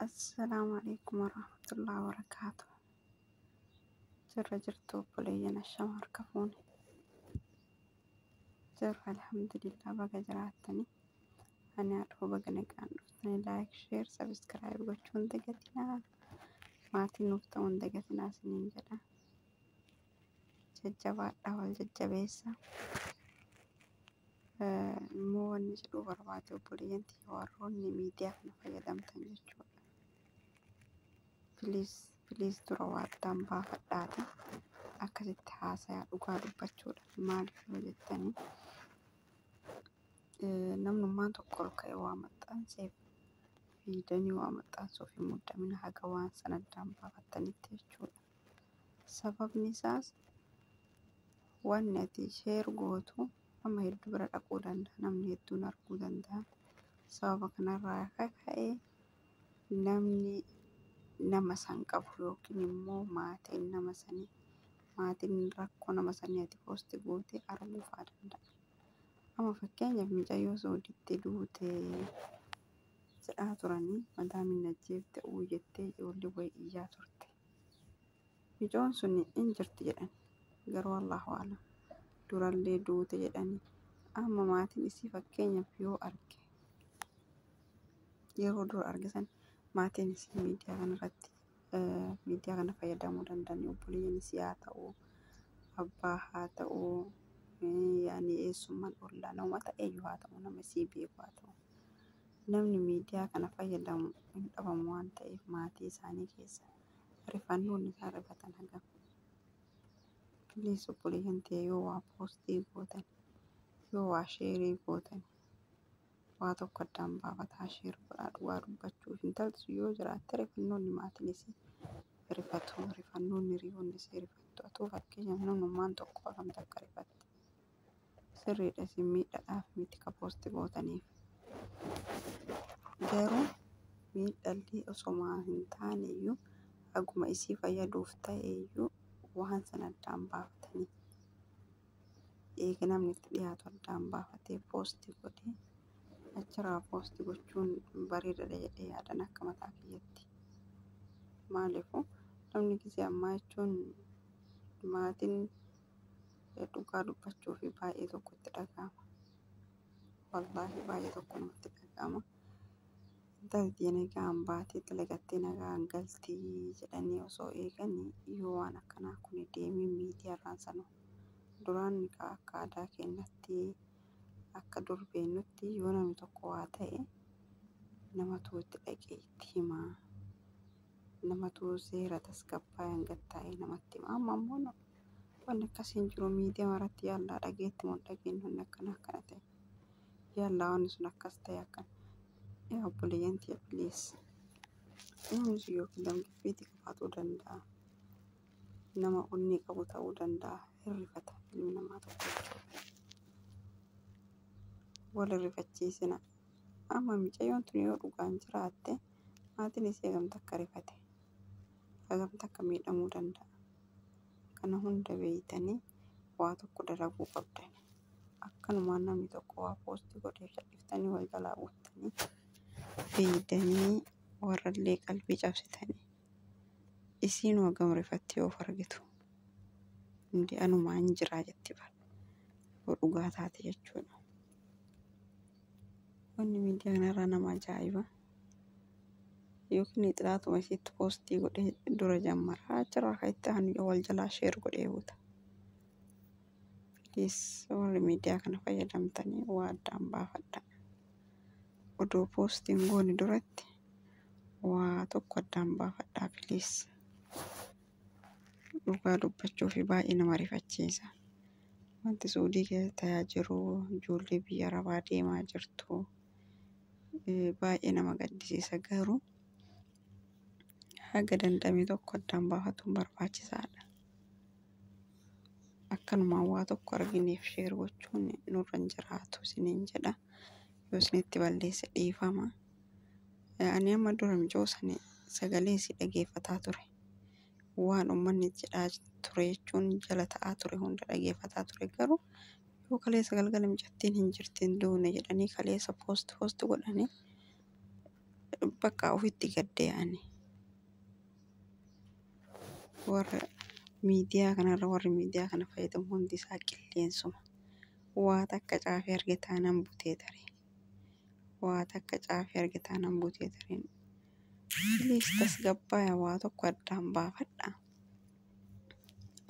السلام عليكم ورحمة الله وبركاته. جرجرتو بلينا الشمر كفوني. الحمد لله بقى جراتني. أنا أروح بقى نكان نفتني لايك شير سبسكرايب وشون دقتنا. ما تنفتون دقتنا سنين جدا. ججبات أول ججبيسة. مو نجلو برباتو بلينتي وروني ميديا نفيدم تنجشو. Please dura waattaan baafadhaati akkasitti haasayaa dhugaa dubbachuudha maal yoo jettanii namnummaan tokko ol ka'e waa maxxanseef fiidanii waa maxxansuuf hin muddamina haga waan sana addaan baafattanitti jechuudha. Sababni isaas wanni ati sheer gootu amma hedduu bira dhaquu danda'a namni hedduun arguu danda'a. Sababa kanarraa akka ka'e namni nama san qabu yookiin immoo maatiin nama sanii maatiin rakkoo nama sanii ati poosti gootee arguu fa'aa danda'a. Amma fakkeenyaaf mucayyoo sooditti duute jedhaa turanii madaa minnajjeef ta'uu jettee ijoollee wayii iyyaa turte. Mucaan sun hin jirti jedhan garuu Allahu a'lam durallee duute jedhanii amma maatiin isii fakkeenyaaf yoo arge yeroo dura argisan maatiin isii miidiyaa kanarratti miidiyaa kana fayyadamuu danda'an obboleeyyan isii haa ta'uu abbaa haa ta'uu yaani eessummaan ollaa nama ta'eyyuu haa ta'uu nama isii beeku haa ta'u namni miidiyaa kana fayyadamu hin dhabamu waan ta'eef maatii isaanii keessa rifannoon isaa rifatan hagam. Please obboleeyyan ta'e yoo waa poostii gootan yoo waa sheerii gootan waa tokko addaan baafataa sheer godhaa dhugaa dubbachuuf intalli yoo jiraatte rifannoonni maatiin isii rifatu rifannoonni hiriyoonni isii rifattu atuu fakkeenyaaf namnummaan tokko hagamta akka rifatti sirriidha isin miidhadhaaf miti ka poosti gootaniif garuu miidhalli osomaa hin taane iyyuu haguma isii fayyaduuf ta'e iyyuu waan sana addaan baafatanii eega namni itti dhiyaatu addaan baafatee poosti godhee achirraa poosti gochuun bareedaadha jedhee yaadan akka mataa kiyyatti. Maaliifuu namni gisee ammaa jechuun maatiin dhugaa dubbachuu fi baay'ee tokkotti dhaga'ama. Wallaahi baay'ee tokko namatti dhaga'ama. Intalli nagaan baatee dalagattee nagaan galtii jedhanii osoo eeganii yoo waan akkanaa kun deemee miidiyaarraan sanuu duraan akka aadaa keenyatti akka durbeennutti yoo namni tokko waa ta'e namatu itti dhaqee itti himaa namatu seera tasgabbaa'ee gattaa'ee namatti hima amma immoo wanni akkasiin jiru miidiyaa irratti yaallaa dhageetti moo dhageenyu wanni akkana ta'e yaallaa wanni sun akkas ta'e akkan yaa obboleeyyan ta'e please namni sun yookiin lamxifeetii qabaatuu danda'a nama onnee qabu ta'uu danda'a hirrifata ilmi namaa tokko jechuudha. Wal rifachiisina amma mucayyoon tun yoo dhugaan jiraatte maatiin isii hagamta akka rifate hagamta akka miidhamuu danda'a kana hunda beeytanii waa tokko dalaguu qabdani akkanumaan namni tokko waa poostii godhee calliftanii wal jalaa buuftanii beeydanii warrallee qalbii cabsitanii isiin hagam rifatti yoo argitu hundi anumaan jiraa jetti bara yoo dhugaa taate jechuudha. Wanni miidiyaa kanarraa nama ajaa'iba yookiin ixiraatuma isiitti poostii godhee dura jammaraa achirraa ka'etti hani wal jalaa sheer godhee buuta. Please warri miidiyaa kana fayyadamtanii waa addaan baafadha. Odoo poostiin goone duratti waa tokko addaan baafadhaa please. Dhugaa dubbachuu fi baay'ee nama rifachiisa. Wanti suudii keessa ta'aa jiru ijoollee biyya arabaa deemaa jirtu. Baay'ee nama gaddisiisa garuu haga danda'ame tokko addaan baafatuun barbaachisaadha. Akkanumaan waa tokko argineef sheer gochuun nurra hin jiraatu isiniin jedha. Yoo isinitti balleesse dhiifama. Ani amma dura mucoo sana sagalee isii dhageeffataa ture. Waan uummanni jedhaa ture jechuun jala ta'aa ture hunda dhageeffataa ture garuu yoo kaleessa galgala mucattiin hin jirtin duune jedhanii kaleessa poost godhanii bakka ofitti gadde yaa'ani. Warra miidiyaa kanarra warri miidiyaa kana fayyadamu hundi isaa qilleensuma. Waa takka caafee arge taanaan butee daree. Waa takka caafee arge taanaan butee dareen. Please tasgabbaayaa waa tokko addaan baafadhaa.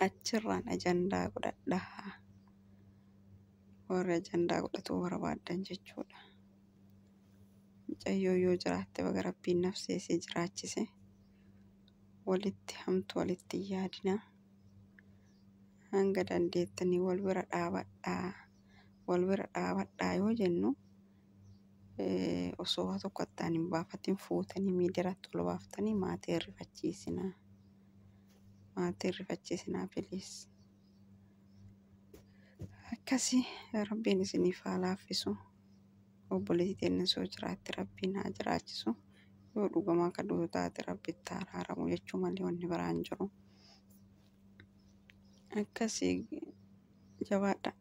Achirraan ajandaa godhadhaa. Warra ajandaa godhatuu barbaaddan jechuudha. Mucayyoo yoo jiraatte baga Rabbiin nafseessee jiraachise. Walitti hamtu walitti hin yaadinaa. Hanga dandeettanii wal bira dhaabadhaa. Wal bira dhaabadhaa yoo jennu osoo waa tokko addaan hin baafatin fuutanii miidiyaatti ol baaftanii maatii rifachiisinaa. Maatii rifachiisinaa please. Akkasii Rabbiin isiniif haa laaffisu. Obboleettii teenya soo jiraatte Rabbiin haa jiraachisu. Yoo dhugumaa akka duutu taate Rabbitti haa araaramu jechuu malee wanni biraan jiru. Akkasii jabaadha.